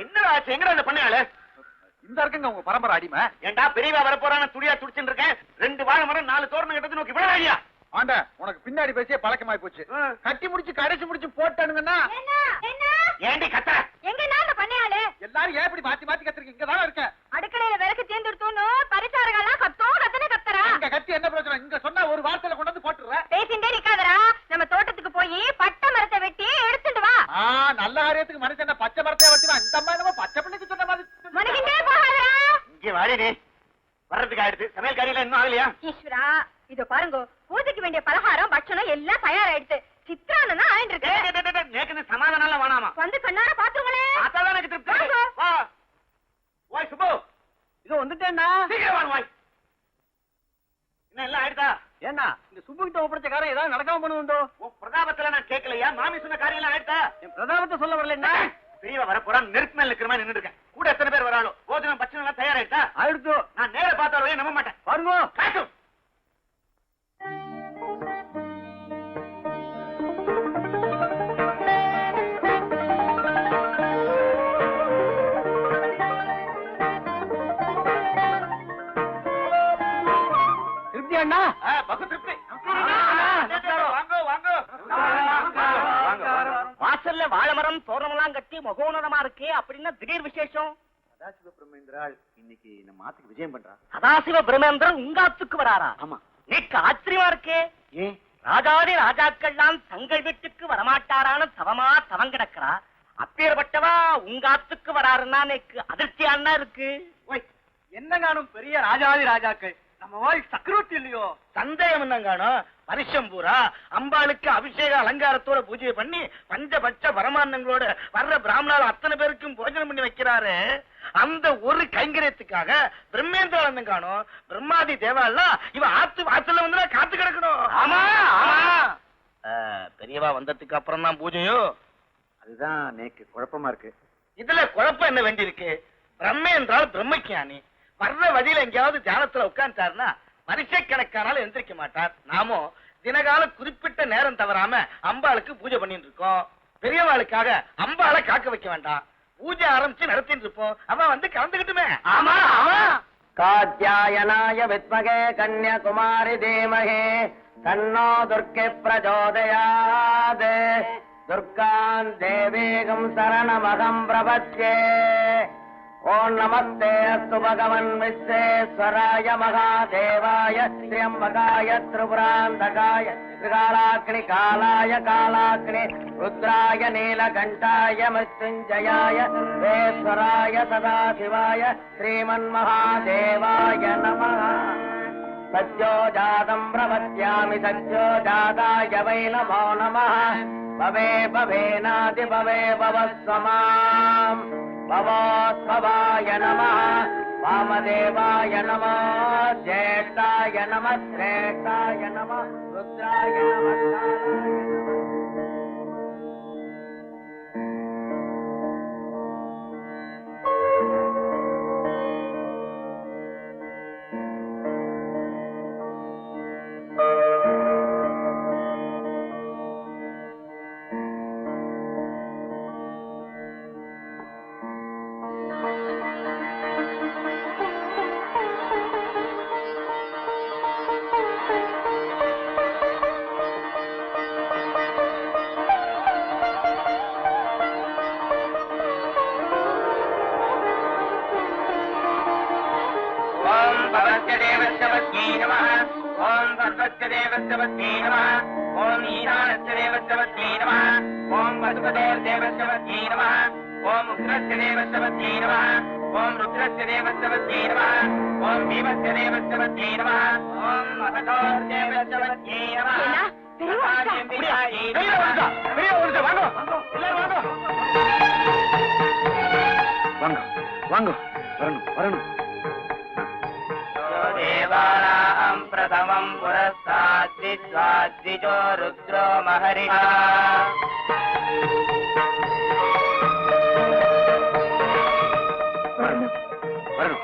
என்ன ஆச்சு? எங்கடா இந்த பண்ணையாளு? இந்த இருக்குங்க உங்க பரம்பரை அடிமை. ஏண்டா பெரியவா வர போறான துடியா துடிச்சுட்டு இருக்கேன். 2 வாழை மரம் 4 தோரணம் கட்டது நோக்கி விட ஐயா. ஆண்ட உனக்கு பின்னாடி பேசியே பழக்கமாயி போச்சு. கட்டி முடிச்சு கடைசி முடிச்சு போட்டானுங்கன்னா ஏண்டி கத்துற? எங்க நான் பண்ணையாளு எல்லாரும் ஏன் இப்படி மாத்தி மாத்தி கத்துறீங்க? இங்க தானே இருக்கேன். அடுக்கலையில விளக்கு தேர்ந்தெடுத்தோன்னு பரிசாரங்கள்லாம் கத்தனை கத்துறா. இங்க கத்தி என்ன பிரச்சனை? இங்க சொன்னா ஒரு வார்த்தையில கொண்டு வந்து போட்டுற. பேசிண்டே நிக்காதரா. நம்ம தோட்டத்துக்கு போய் பட்டை மரத்தை வெட்டி எடுத்துட்டு வா. நல்ல காரியத்துக்கு மனுஷன் பச்சை மரத்தை வெட்டுவா. இந்த அம்மா என்னமோ பச்சை பிள்ளைக்கு சொன்ன மாதிரி. மனுகிண்டே போகாதரா. இங்க வாடி நீ. வர்றதுக்கு ஆயிடுது. சமையல் காரியெல்லாம் இன்னும் ஆகலையா? ஈஸ்வரா இதோ பாருங்க, பூஜைக்கு வேண்டிய பலகாரம் பட்சணம் எல்லாம் தயாராயிடுச்சு. சித்ரானா ஆயிட்டு இருக்கு. நேக்கு சமாதானம் எல்லாம் வேணாமா? வந்து கண்ணார பாத்துங்களே. அதான் எனக்கு திருப்தி. வா ஓய் சுபு, இதோ வந்துட்டேன்னா. சீக்கிரம் வா ஓய். என்ன எல்லாம் ஆயிடுதா? ஏன்னா இந்த சுப்பு கிட்ட ஒப்படைச்ச காரம் ஏதாவது நடக்காம பண்ணுவோம். உன் பிரதாபத்துல நான் கேட்கலையா? மாமி சொன்ன காரியம் எல்லாம் ஆயிடுதா? என் பிரதாபத்தை சொல்ல வரல. என்ன பெரியவா வர போறான். நெருப்பு மேல இருக்கிற மாதிரி நின்று இருக்கேன். கூட எத்தனை பேர் வராளோ? போஜனம் பட்சணம் எல்லாம் தயாராயிட்டா? ஆயிடுச்சு. நான் நேர பார்த்தாலே நம்ப மாட்டேன். பாருங்க காட்டும். திருப்தி அண்ணா. பகு திருப்தி. வாங்க வாங்க. வாசல்ல வாழைமரம் தோரணமெல்லாம் கட்டி மகோனதமா இருக்கு. அப்படின்னா திடீர் விசேஷம். சதாசிவ பிரம்மேந்திராள் இன்னைக்கு நம்ம ஆத்துக்கு விஜயம் பண்றா. சதாசிவ பிரம்மேந்திரன் உங்க ஆத்துக்கு வராரா? ஆமா. நீக்கு ஆச்சரியமா இருக்கே. ஏன் ராஜாதி ராஜாக்கள்லாம் தங்கள் வீட்டுக்கு வரமாட்டாரான்னு தவமா தவம் கிடக்கிறா. அப்பேற்பட்டவா உங்க ஆத்துக்கு வராருன்னா எனக்கு அதிர்ச்சியானா இருக்கு. என்ன காணும் பெரிய ராஜாதி ராஜாக்கள் நம்ம வாழ் சக்கரவர்த்தி இல்லையோ? சந்தேகம் என்ன காணும்? வருஷம் பூரா அம்பாளுக்கு அபிஷேக அலங்காரத்தோட பூஜை பண்ணி பஞ்சபட்ச பரமானங்களோட வர்ற பிராமணால் அத்தனை பேருக்கும் போஜனம் பண்ணி வைக்கிறாரு. அந்த ஒரு கைங்கரியத்துக்காக பிரம்மேந்திரன் காணும். பிரம்மாதி தேவாலாம் இவ ஆத்து வாசல்ல வந்து காத்து கிடக்கணும். ஆமா ஆமா. பெரியவா வந்ததுக்கு அப்புறம் தான் பூஜையோ? அதுதான் நேக்கு குழப்பமா இருக்கு. இதுல குழப்பம் என்ன வேண்டி இருக்கு? பிரம்மை என்றால் பிரம்மஞானி. வர்ற வழியில எங்கேயாவது தியானத்துல உட்கார்ந்தாருன்னா வருஷக்கணக்கானாலும் எந்திரிக்க மாட்டார். நாமோ தினகால குறிப்பிட்ட நேரம் தவறாம அம்பாளுக்கு பூஜை பண்ணிட்டு இருக்கோம். பெரியவாளுக்காக அம்பாளை காக்க வைக்க வேண்டாம். பூஜை ஆரம்பிச்சு நடத்திட்டு இருப்போம். அவன் வந்து கலந்துகிட்டுமே. ஆமா ஆமா. காத்யாயனாய வித்மகே கன்யாகுமாரி தீமஹே தன்னோ துர்க்கே பிரச்சோதயாத். துர்கான் தேவீகம் சரணமகம் பிரபத்யே. ஓம் நமஸ்தே அஸ்து பகவன் விஸ்வேஸ்வராய மகாதேவாய ஸ்ரீயம்பகாய திரிபுராந்தகாய திரிகாலாக்னி காலாய காலாக்னி ருத்ராய நீலகண்டாய மிருத்யுஞ்சயாய வேஸ்வராய சதாசிவாய ஸ்ரீமன்மகாதேவாய நமः. சத்யோஜாதம் பிரபத்யாமி சத்யோஜாதாய வை நமோ நமः. பவே பவேனாதி பவே பவஸ்வமாம். பவோத்பவாய நமः. வாமதேவாய நமः. ஜேஷ்டாய நமः. ஸ்ரேஷ்டாய நமः. ருத்ராய நமः. வாங்க வரணும் வரணும். தேவானாம் பிரதமம் புரஸ்தாத்விஜோ ருத்ரோ மஹரிஹா. வரணும் வரணும்.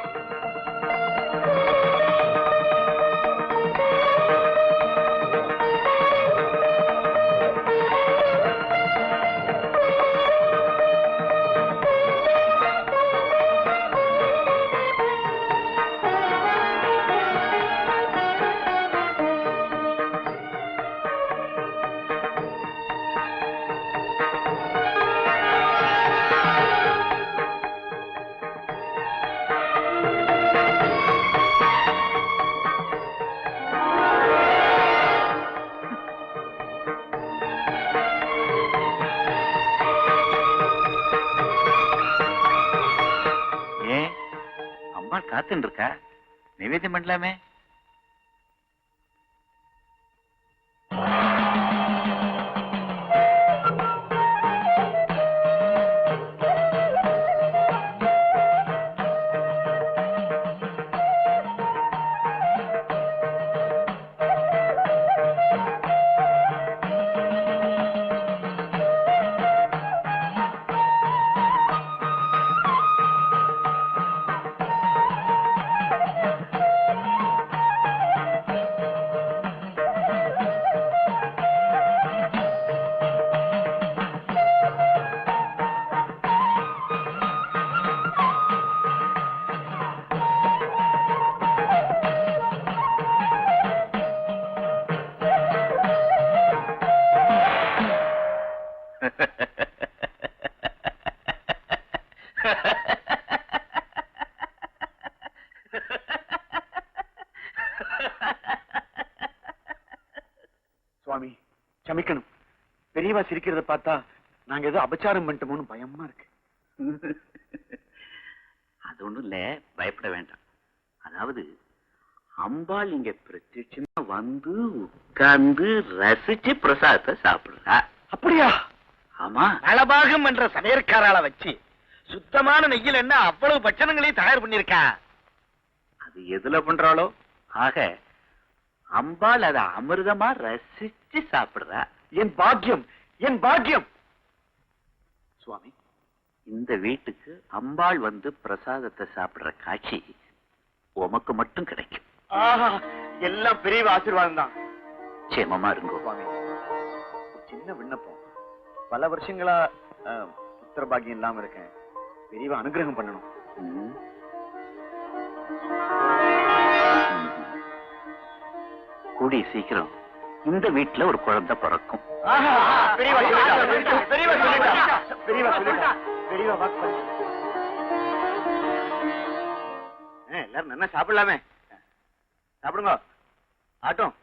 அம்மா காத்துன்னு இருக்கா, நிவேதம் பண்ணலாமே. சுவாமி சமிக்கணும், பெரியவா சிரிக்கிறத பார்த்தா நாங்க ஏதோ அபச்சாரம் பண்ணிட்டோமோன்னு பயமா இருக்கு. அது ஒண்ணும் இல்ல, பயப்பட வேண்டாம். அதாவது அம்பாள் இங்க பிரத்யட்சமா வந்து உட்கார்ந்து ரசிச்சு பிரசாதத்தை சாப்பிடுறா. அப்படியா? ஆமா, நலபாகம் என்ற சமையற்காரால வச்சு சுத்தமான நெய்யில் என்ன அவ்வளவு பட்சணங்களையும் தயார் பண்ணிருக்கா. அது எதுல பண்றாளோ, ஆக அம்பாள் அதை அமிர்தமா ரசிச்சு சாப்பிடுறா. என் பாக்கியம், என் பாக்கியம். சுவாமி, இந்த வீட்டுக்கு அம்பாள் வந்து பிரசாதத்தை சாப்பிடுற காட்சி உமக்கு மட்டும் கிடைக்கும். ஆஹா, எல்லாம் பெரியவா ஆசீர்வாதம் தான். சேமமா இருங்கோ. சுவாமி, ஒரு சின்ன விண்ணப்பம். பல வருஷங்களா புத்திர பாக்கியம் இல்லாம இருக்கேன். பெரியவா அனுகிரகம் பண்ணணும். ம். கூடிய சீக்கிரம் இந்த வீட்டுல ஒரு குழந்தை பிறக்கும். பெரியவா சொல்லிட்டா, பெரியவா சொல்லிட்டா, பெரியவா சொல்லிட்டா, பெரியவா வாக்கு பண்ணு. எல்லாரும் நல்லா சாப்பிடலாமே. சாப்பிடுங்க. ஆட்டம்.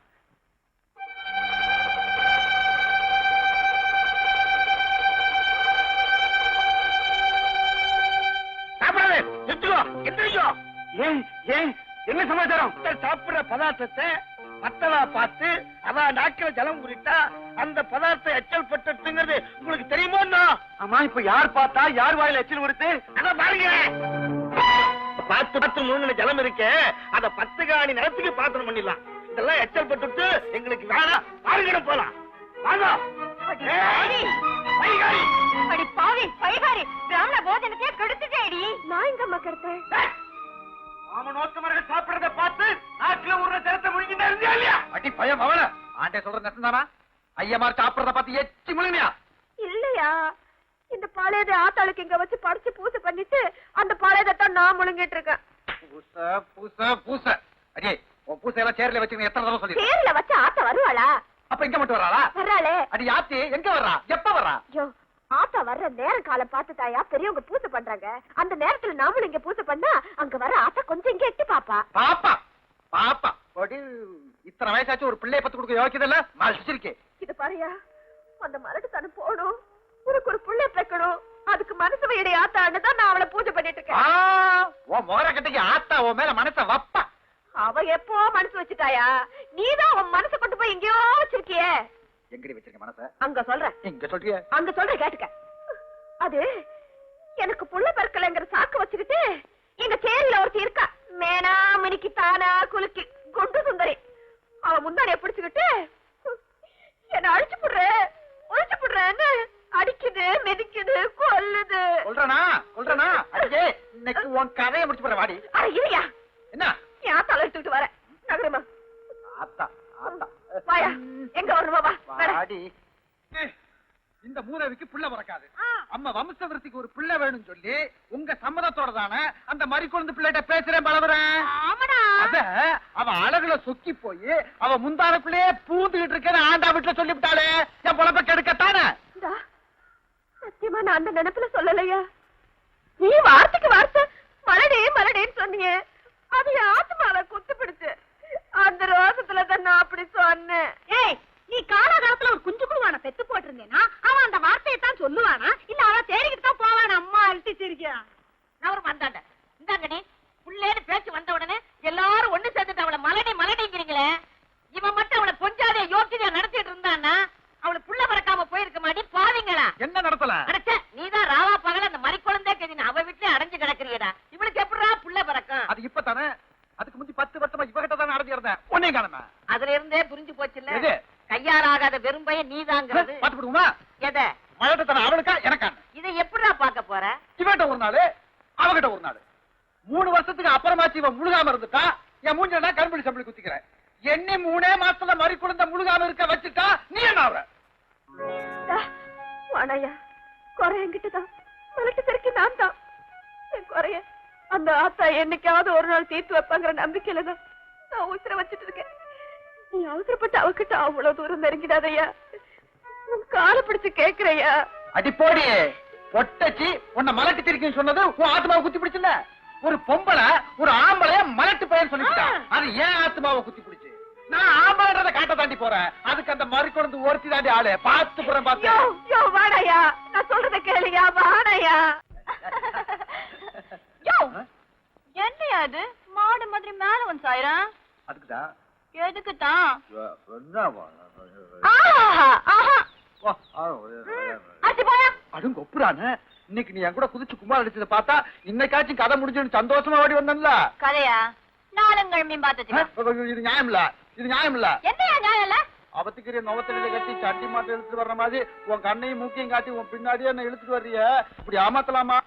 சாப்பிடாதே, நிறுத்துக்கோ, எந்திரிக்கோ. ஏன் ஏன் என்ன சமாச்சாரம்? சாப்பிடுற பதார்த்தத்தை மத்தவா பார்த்து அவ நாக்கில ஜலம் குறிட்டா அந்த பதார்த்தம் எச்சல் பட்டுங்கிறது உங்களுக்கு தெரியுமோ? ஆமா, இப்ப யார் பார்த்தா யார் வாயில எச்சில் வருது? அதான் பாருங்க, 10 மூணு ஜலம் இருக்கே, அத 10 காணி நேரத்துக்கு பாத்திரம் பண்ணிடலாம். இதெல்லாம் எச்சல் பட்டு எங்களுக்கு வேணாம், பாருங்க போலாம். வாங்க. அடி வைகாரி. அடி பாவி பைகாரி, பிராமண போஜனத்தையே கெடுத்துட்டேடி. நான் எங்க மக்கள் மாமனோத்தமர்கள் சாப்பிடுறத பார்த்து நாட்டுல ஒரு ஜலத்தை முழுங்கினா இருந்தியா இல்லையா? அடி பயம் அவன. ஆண்டே சொல்ற நெசந்தானா? ஐயமார் சாப்பிடுறத பார்த்து எச்சி முழுங்கியா? இல்லையா, இந்த பாளையத்தை ஆத்தாளுக்கு இங்க வச்சு படைச்சு பூசை பண்ணிட்டு அந்த பாளையத்தை தான் நான் முழுங்கிட்டு இருக்கேன். பூச பூச பூச. அடே, உன் பூசையெல்லாம் சேர்ல வச்சு எத்தனை தடவை சொல்லி? சேர்ல வச்சு ஆத்தா வருவாளா? அப்ப இங்க மட்டும் வர்றாளா? வர்றாளே. அடி ஆத்தி எங்க வர்றா? எப்ப வர்றா? ஐயோ, ஆத்தா வர்ற நேரம் காலம் பார்த்து தாயா பெரியவங்க பூசை பண்றாங்க. அந்த நேரத்துல நாமளும் இங்க பூசை பண்ணா அங்க வர ஆத்தா கொஞ்சம் இங்க எட்டி பாப்பா. பாப்பா பாப்பா அடி, இத்தனை வயசாச்சு ஒரு பிள்ளைய பத்து கொடுக்க யோக்கியதில்ல. மலிச்சிருக்கே. இது பாருயா, அந்த மரட்டு தானே போகணும், உனக்கு ஒரு புள்ள பெக்கணும், அதுக்கு மனசு வையடி ஆத்தான்னு தான் நான் அவளை பூஜை பண்ணிட்டு இருக்கேன். ஓ மோர கட்டைக்கு ஆத்தா உன் மேல மனச வப்பா. அவ எப்போ மனசு வச்சுட்டாயா? நீதான் உன் மனசை கொண்டு போய் எங்கேயோ வச்சிருக்கியே. எங்கடி வச்சிருக்க மனச? அங்க சொல்ற, இங்க சொல்றிய? அங்க சொல்ற கேட்டுக்க. அது எனக்கு புள்ள பெருக்கலைங்கிற சாக்கு வச்சுக்கிட்டு எங்க சேரியில ஒருத்தி இருக்கா, மேனா மினிக்கு தானா குலுக்கி குண்டு சுந்தரி. அவ முந்தாடிய பிடிச்சுக்கிட்டு என்ன அழிச்சு புடுறேன்னு அடிக்குது, மிதிக்குது, கொல்லுது. சொல்றனா அடியே, இன்னைக்கு உன் கதையை முடிச்சு போற வாடி. அட இல்லையா, என்ன நீ ஆத்தால எடுத்துக்கிட்டு வர நகரமா. ஆத்தா ஆத்தா வாயா, எங்க வரணுமா? வா வாடி. இந்த மூதேவிக்கு பிள்ளை பிறக்காது. அம்மா வம்சவருத்திக்கு ஒரு பிள்ளை வேணும்னு சொல்லி உங்க சம்மதத்தோட தானே அந்த மறி குழந்தை பிள்ளைகிட்ட பேசுறேன் பழகுறேன். அத அவ அழகுல சொக்கி போய் அவ முந்தானக்குள்ளேயே பூந்துகிட்டு இருக்கேன்னு ஆண்டா வீட்டுல சொல்லிவிட்டாளே, என் பொழப்ப கெடுக்கத்தானே. சத்தியமா நான் அந்த நினைப்புல சொல்லலையா? நீ வார்த்தைக்கு வார்த்தை மலடேன்னு சொன்னீங்க, அது ஆத்மால குத்து பிடிச்சு அந்த ரோசத்துல தான் நான் அப்படி சொன்னேன். ஏய், நீ காலகாலத்துல ஒரு குஞ்சு குழுவான பெத்து போட்டிருந்தேனா அவன் அந்த வார்த்தையை தான் சொல்லுவானா, இல்ல அவன் தேடிக்கிட்டு தான் போவான்? அம்மா அழுத்தி சிரிக்கா. நான் ஒரு வந்தாண்ட இந்தாங்கண்ணே புள்ளேன்னு ஒரு நாள், அவகிட்ட ஒரு நாள். 3 வருஷத்துக்கு அப்புறமாச்சு இவன் முழுகாம இருந்துட்டா என் மூஞ்சா கரும்புடி சம்பளி குத்திக்கிறேன். என்ன 3 மாசத்துல மறி குழந்தை முழுகாம இருக்க வச்சுட்டா நீ என்ன ஆவற? வாணையா, குறை என்கிட்டதான். சொல்லிட்டு திருக்கி நான் தான் என் குறைய அந்த ஆத்தா என்னைக்காவது ஒரு நாள் தீர்த்து வைப்பாங்கிற நம்பிக்கையில தான் நான் உசுர வச்சுட்டு இருக்கேன். நீ அவசரப்பட்டு அவகிட்ட அவ்வளவு தூரம் நெருங்கிடாதையா. உன் காலை பிடிச்சு கேக்குறையா. அடி போடி பொட்டச்சி, உன்னை மலட்டு திருக்கின்னு சொன்னது உன் ஆத்மாவை குத்தி பிடிச்சுல. ஒரு பொம்பளை ஒரு ஆம்பளைய மலட்டு பையன் சொல்லிட்டா, அது ஏன் ஆத்மாவை குத்தி பிடிச்சு. நான் ஆம்பளைன்றத காட்ட தாண்டி போறேன், அதுக்கு அந்த மறி குழந்தை ஒருத்தி தாண்டி ஆளு பார்த்து போறேன். யோ வாணையா, நான் சொல்றத கேளுயா. வாணையா, என்னையா அது மாடு மாதிரி மேல வந்து சாயிரம்? அதுக்குதான் எதுக்குதான்? அதுங்க ஒப்புறான. இன்னைக்கு நீ என் கூட குதிச்சு குமார் அடிச்சத பார்த்தா இன்னைக்காச்சும் கதை முடிஞ்சுன்னு சந்தோஷமா ஓடி வந்தேன்ல. கதையா? நாளங்கிழமையும் பார்த்து இது நியாயம் இல்ல, இது நியாயம் இல்ல. என்னையா நியாயம் இல்ல? அவத்துக்கு நோவத்தில கட்டி சட்டி மாட்டை இழுத்துட்டு வர்ற மாதிரி உன் கண்ணையும் மூக்கையும் காட்டி உன் பின்னாடியே என்ன இழுத்துட்டு வர்றிய. இப்படி ஏமாத்தலாமா?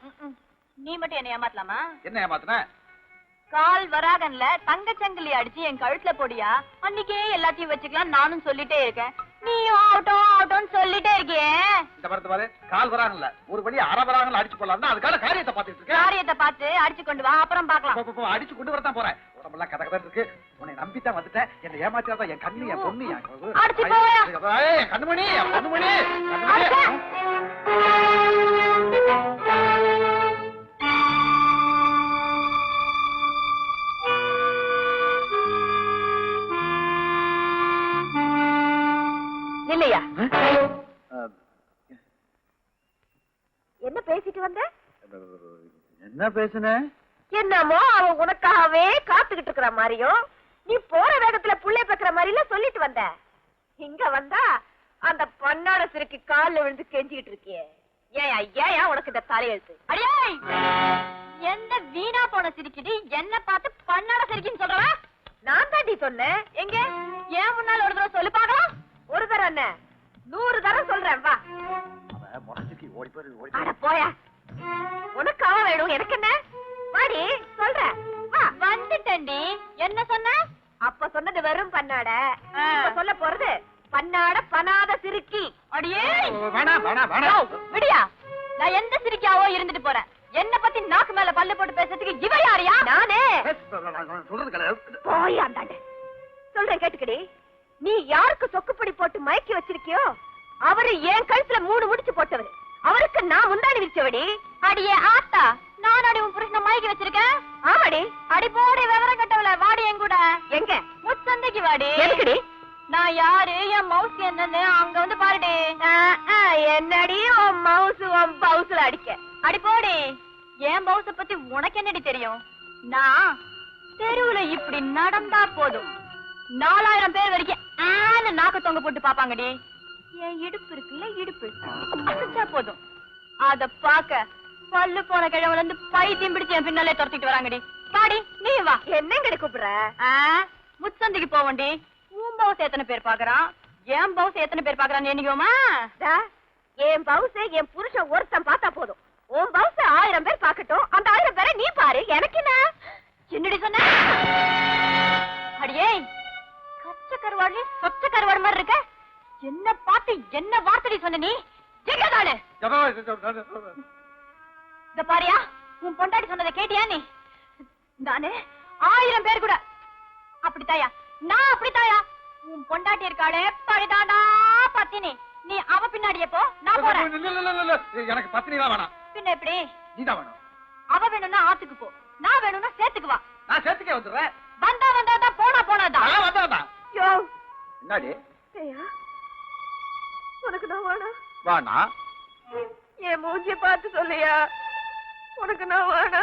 நீ மட்டும் என்ன ஏமாத்தலாமா? என்ன ஏமாத்தின? கால் வராகன்ல தங்கச்சங்கிலி அடிச்சு என் கழுத்துல போடியா, அன்னைக்கே எல்லாத்தையும் வச்சுக்கலாம் நானும் சொல்லிட்டே இருக்கேன். நீயும் ஆகட்டும் ஆகட்டும் சொல்லிட்டே இருக்கியே. இந்த மரத்து பாரு, கால் வராங்கல்ல ஒரு வழி அரை வராங்கல்ல அடிச்சு போடலாம். அதுக்கான காரியத்தை பார்த்துட்டு இருக்கேன். காரியத்தை பார்த்து அடிச்சு கொண்டு வா, அப்புறம் பாக்கலாம். அடிச்சு கொண்டு வரதான் போறேன். உடம்பெல்லாம் கதை கதை இருக்கு. உன்னை நம்பித்தான் வந்துட்டேன். என்ன ஏமாத்தியாதான் என் கண்ணு என் பொண்ணு அடிச்சு போயா. என் கண்ணுமணி என் பொண்ணுமணி. இல்லையா? என்ன பேசிட்டு வந்த? என்ன பேசுன? என்னமோ அவன் உனக்காகவே காத்துக்கிட்டு இருக்கிற மாதிரியும் நீ போற வேகத்துல புள்ளை பேக்கிற மாதிரில சொல்லிட்டு வந்த. இங்க வந்தா அந்த பொண்ணோட சிறுக்கி கால்ல விழுந்து கெஞ்சிக்கிட்டு இருக்கியே. ஏன் உனக்கு இந்த தலையெழுத்து? அடியே, எந்த வீணா போன சிரிக்கிடி என்ன பார்த்து பண்ணோட சிரிக்கின்னு சொல்றவ? நான் தாண்டி சொன்னேன். எங்க ஏன் முன்னால ஒரு தடவை சொல்லு பாக்கலாம். ஒரு தரம் என்ன 100 தரம் சொல்றேன். வா. அட போயா, உனக்கு அவ வேணும் எனக்கு என்ன? வாடி சொல்றேன். வந்துட்டேன்டி. என்ன சொன்ன? அப்ப சொன்னது வெறும் பண்ணாட, இப்ப சொல்ல போறது பண்ணாட பனாத சிரிக்கி. அடியே விடியா, நான் எந்த சிரிக்காவோ இருந்துட்டு போறேன். என்ன பத்தி நாக்கு மேல பல்லு போட்டு பேசுறதுக்கு இவ யாரியா? நானே போய் அந்தாண்ட சொல்றேன் கேட்டுக்கடி. நீ யாருக்கு சொக்குப்படி போட்டு மயக்கி வச்சிருக்கியோ அவரு என் கழுத்துல 3 முடிச்சு போட்டவரு. அவருக்கு நான் முந்தாடி விரிச்சவடி. அடியே ஆத்தா, நான் அடி உன் புருஷனை மயக்கி வச்சிருக்கேன். ஆமாடி. அடி போடி விவரம் கட்டவல. வாடி என் கூட. எங்க? முச்சந்தைக்கு வாடி. எதுக்குடி? நான் யாரு என் மவுஸ் என்னன்னு அங்க வந்து பாருடி. என்னடி உன் மவுஸ் உன் பவுஸ்ல அடிக்க? அடி போடி. என் பவுஸ பத்தி உனக்கு என்னடி தெரியும்? நான் தெருவுல இப்படி நடந்தா போதும் 4000 பேர் வரைக்கும் நாக்க தொங்க போட்டு பாப்பாங்கடி. என் இடுப்பு இருக்குல்ல, இடுப்பு அசைச்சா போதும் அத பாக்க பல்லு போன கிழவுல இருந்து பைத்தியம் பிடிச்சு என் பின்னாலே துரத்திட்டு வராங்கடி. பாடி நீ வா. என்னங்கடி கூப்பிடுற? முச்சந்திக்கு போவண்டி. உன் பவுஸ் எத்தனை பேர் பாக்குறான், என் பவுஸ் எத்தனை பேர் பாக்குறான்னு எண்ணிக்கோமா? என் பவுஸ் என் புருஷன் ஒருத்தன் பார்த்தா போதும். உன் பவுஸ் 1000 பேர் பாக்கட்டும். அந்த 1000 பேரை நீ பாரு. எனக்கு என்ன? சின்னடி சொன்ன அடியே கச்ச கருவாடு சொச்ச கருவாடு மாதிரி இருக்க. என்ன பார்த்து என்ன வார்த்தை சொன்ன நீ? ஜெகதானே இந்த பாரியா, உன் பொண்டாட்டி சொன்னதை கேட்டியா நீ? நானு 1000 பேர் கூட அப்படித்தாயா, நான் அப்படித்தாயா. உன் பொண்டாட்டி இருக்காளே பழிதாடா பத்தினி. நீ அவ பின்னாடியே போ, நான் போறேன். எனக்கு பத்தினி தான் வேணாம். பின்ன எப்படி? நீதான் வேணும். அவ வேணும்னா ஆத்துக்கு போ, நான் வேணும்னா சேத்துக்கு வா. நான் சேத்துக்கே வந்துடுறேன். வந்தாதான் போனாதான். யோ என்னடி? உனக்கு நான் வேணா? வானா என் மூஞ்சிய பார்த்து சொல்லியா உனக்கு நான் வேணா?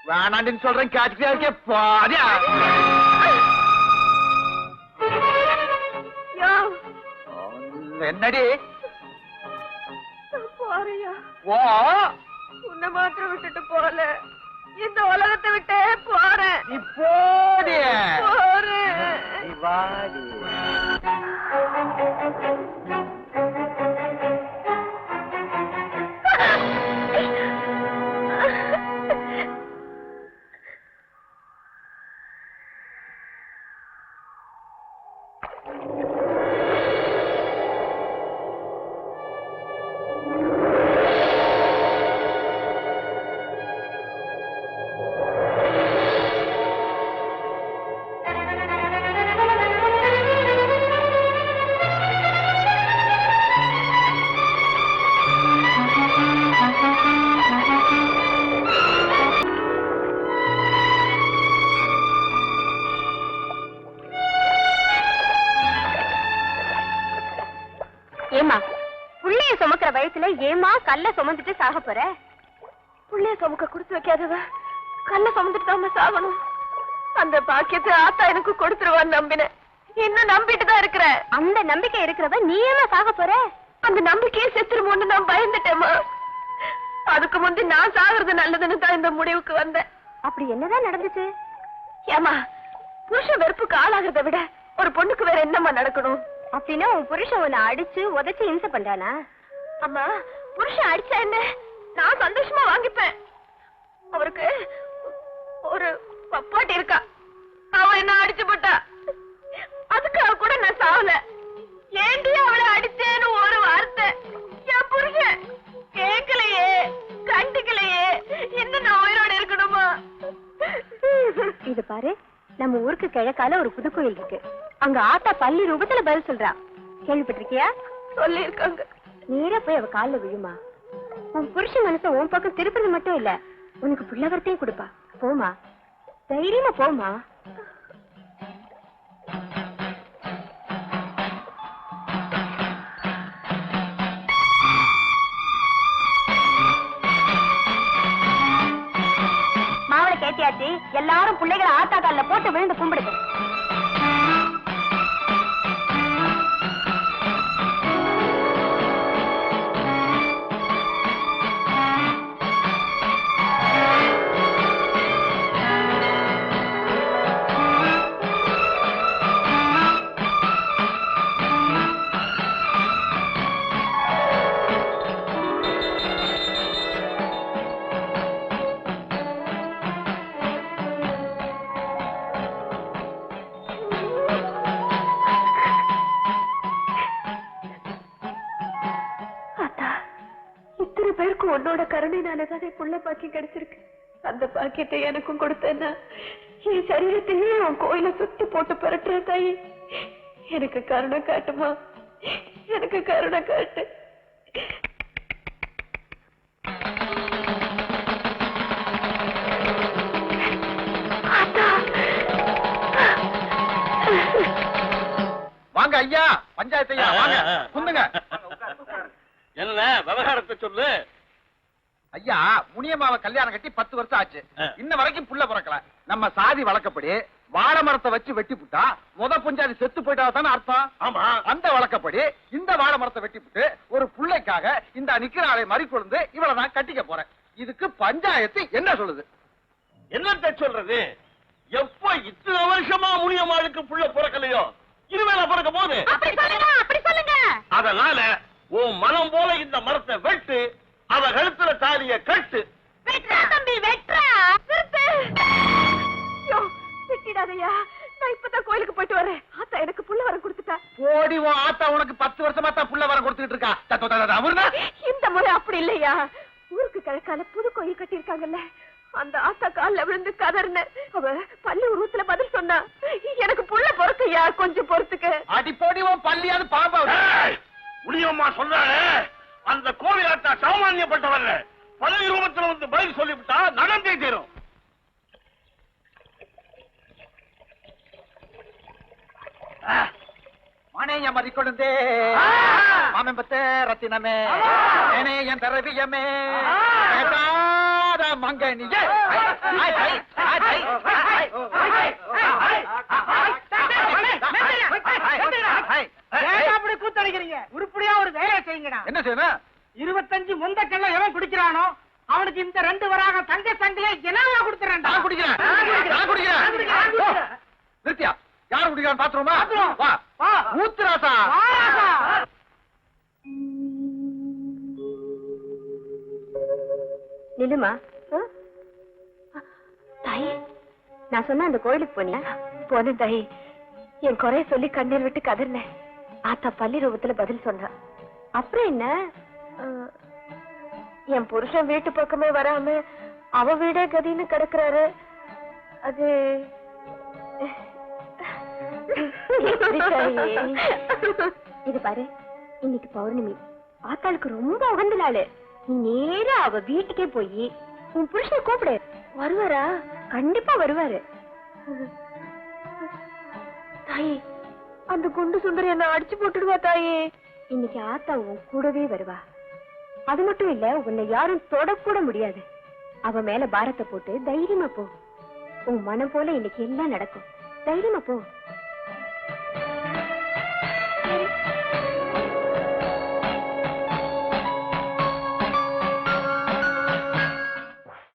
வேணாண்டின்னு சொல்றேன். கேட்டுக்கே பாதியா. யோ என்னடி? போறியா? ஓ உன்னை மாத்திரம் விட்டுட்டு போல, இந்த உலகத்தை விட்டே போறேன். நீ போடி. போறேன். நீ வாடி. வயசுல ஏமா கல்ல சுமந்துட்டு சாக போற? புள்ளைய சுமக்க கொடுத்து வைக்காதவ கல்ல சுமந்துட்டு தான் சாகணும். அந்த பாக்கியத்தை ஆத்தா எனக்கு கொடுத்துருவான்னு நம்பினேன். இன்னும் நம்பிட்டு தான் இருக்கிற. அந்த நம்பிக்கை இருக்கிறவ நீ ஏமா சாக போற? அந்த நம்பிக்கையை செத்துருமோன்னு நான் பயந்துட்டேமா. அதுக்கு முந்தி நான் சாகுறது நல்லதுன்னு தான் இந்த முடிவுக்கு வந்தேன். அப்படி என்னதான் நடந்துச்சு? ஏமா, புருஷன் வெறுப்புக்கு ஆளாகிறத விட ஒரு பொண்ணுக்கு வேற என்னம்மா நடக்கணும்? அப்படின்னா உன் புருஷன் உன்னை அடிச்சு உதைச்சு இம்சை பண்றானா? அம்மா, புருஷன் அடிச்சா என்ன, நான் சந்தோஷமா வாங்கிப்பேன். அவருக்கு ஒரு பப்பாட்டி இருக்கா, அவ என்ன அடிச்சு போட்டா. அதுக்காக கூட நான் சாவல. ஏண்டி அவளை அடிச்சேன்னு ஒரு வார்த்தை என் புருஷன் கேட்கலையே, கண்டுக்கலையே. இன்னும் நான் உயிரோட இருக்கணுமா? இது பாரு, நம்ம ஊருக்கு கிழக்கால ஒரு புது கோயில் இருக்கு. அங்க ஆத்தா பள்ளி ரூபத்துல பதில் சொல்றா. கேள்விப்பட்டிருக்கியா? சொல்லி இருக்காங்க. நேரா போய் அவ கால்ல விழுமா. உன் புருஷன் மனச உன் பக்கம் திருப்பது மட்டும் இல்ல, உனக்கு புள்ளவரத்தையும் கொடுப்பா. போமா, தைரியமா போமா. மாவளை கேட்டியாச்சு. எல்லாரும் பிள்ளைகளை ஆத்தா கால்ல போட்டு விழுந்து கும்பிடுது. உன்னோட கருணைனாலதான் புள்ள பாக்கியம் கிடைச்சிருக்கு. அந்த பாக்கியத்தை எனக்கும் கொடுத்தேன்னா என் சரீரத்தையே உன் கோயில சுத்தி போட்டு பரட்டுறேன். தாயி, எனக்கு கருணை காட்டுமா, எனக்கு கருணை காட்டு. வாங்க ஐயா, பஞ்சாயத்து ஐயா, வாங்க குந்துங்க. என்ன விவகாரத்தை சொல்லு. ஐயா, முனியம்மாவை கல்யாணம் கட்டி 10 வருஷம் ஆச்சு. இன்ன வரைக்கும் புள்ள பிறக்கல. நம்ம சாதி வழக்கப்படி வாழை மரத்தை வச்சு வெட்டி புட்டா முத புஞ்சாதி செத்து போயிட்டாதானே அர்த்தம். ஆமா, அந்த வழக்கப்படி இந்த வாழை மரத்தை வெட்டி புட்டு ஒரு புள்ளைக்காக இந்த நிக்கிறாளை மறி கொண்டு இவளை நான் கட்டிக்க போறேன். இதுக்கு பஞ்சாயத்து என்ன சொல்லுது? என்னத்த சொல்றது? எப்ப இத்தனை வருஷமா முனியம்மாளுக்கு புள்ள பிறக்கலையோ, இனிமேல பிறக்க போது. அப்படி சொல்லுங்க. அதனால உன் மனம் போல இந்த மரத்தை வெட்டு, அவ கழுத்துல தாலிய கட்டு. தம்பி வெட்டா வெட்டிடாதையா. நான் இப்பதான் கோயிலுக்கு போயிட்டு வரேன். ஆத்தா எனக்கு புள்ள வரம் கொடுத்துட்டா. போடி, உன் ஆத்தா உனக்கு 10 வருஷமா தான் புள்ள வரம் கொடுத்துட்டு இருக்கா. இந்த முறை அப்படி இல்லையா. ஊருக்கு கிழக்கால புது கோயில் கட்டி இருக்காங்கல்ல, அந்த ஆத்தா கால்ல விழுந்து கதர்ன. அவ பள்ளி உருவத்துல பதில் சொன்னா. எனக்கு புள்ள பொறுக்கையா, கொஞ்சம் பொறுத்துக்க. அடி போடி, உன் பள்ளியாவது பாம்பா. முனியம்மா சொல்றாரு, அந்த கோவிலாத்தா சாமானியப்பட்டவல்ல, பள்ளி ரூபத்துல வந்து பதில் சொல்லிவிட்டா நடந்தே தீரும். மனைய மறிக்கொழுந்தே மாமெம்பத்த ரத்தினமே என் தரவியமே மங்கனியே. அப்படி கூத்தடிக்கிறீங்க? உருப்படியா ஒரு வேலை செய்யுங்கடா. என்ன செய்யணும்? 25 முந்தக்கல்ல எவன் குடிக்கிறானோ அவனுக்கு இந்த 2 வராக தங்க சங்கிலியை என்னவா கொடுத்துறேன். நான் குடிக்கிறேன். நிறுத்தியா, யாரு குடிக்கிறான்னு பாத்துருமா? வா ஊத்துராசா. நிலுமா, தாய், நான் சொன்ன அந்த கோயிலுக்கு போனியா? போன தாய், என் குறைய சொல்லி கண்ணீர் விட்டு கதர்னேன். ஆத்தா பள்ளி ரூபத்துல பதில் சொன்னான். அப்புறம் என்ன, என் புருஷன் வீட்டு பக்கமே வராம அவ வீடே கதின்னு கிடக்குறாரு. அது இது பாரு, இன்னைக்கு பௌர்ணமி, ஆத்தாளுக்கு ரொம்ப உகந்த நாள். நீ நேரா அவ வீட்டுக்கே போய் உன் புருஷனை கூப்பிடு. வருவாரா? கண்டிப்பா வருவாரு. தாயே, அந்த குண்டு சுந்தரி என்ன அடிச்சு போட்டுடுவா. தாயே, இன்னைக்கு ஆத்தா உன் கூடவே வருவா. அது மட்டும் இல்ல, உன்னை யாரும் தொடக்கூட முடியாது. அவ மேல பாரத்தை போட்டு தைரியமா போ. உன் மனம் போல இன்னைக்கு எல்லாம் நடக்கும். தைரியமா போ.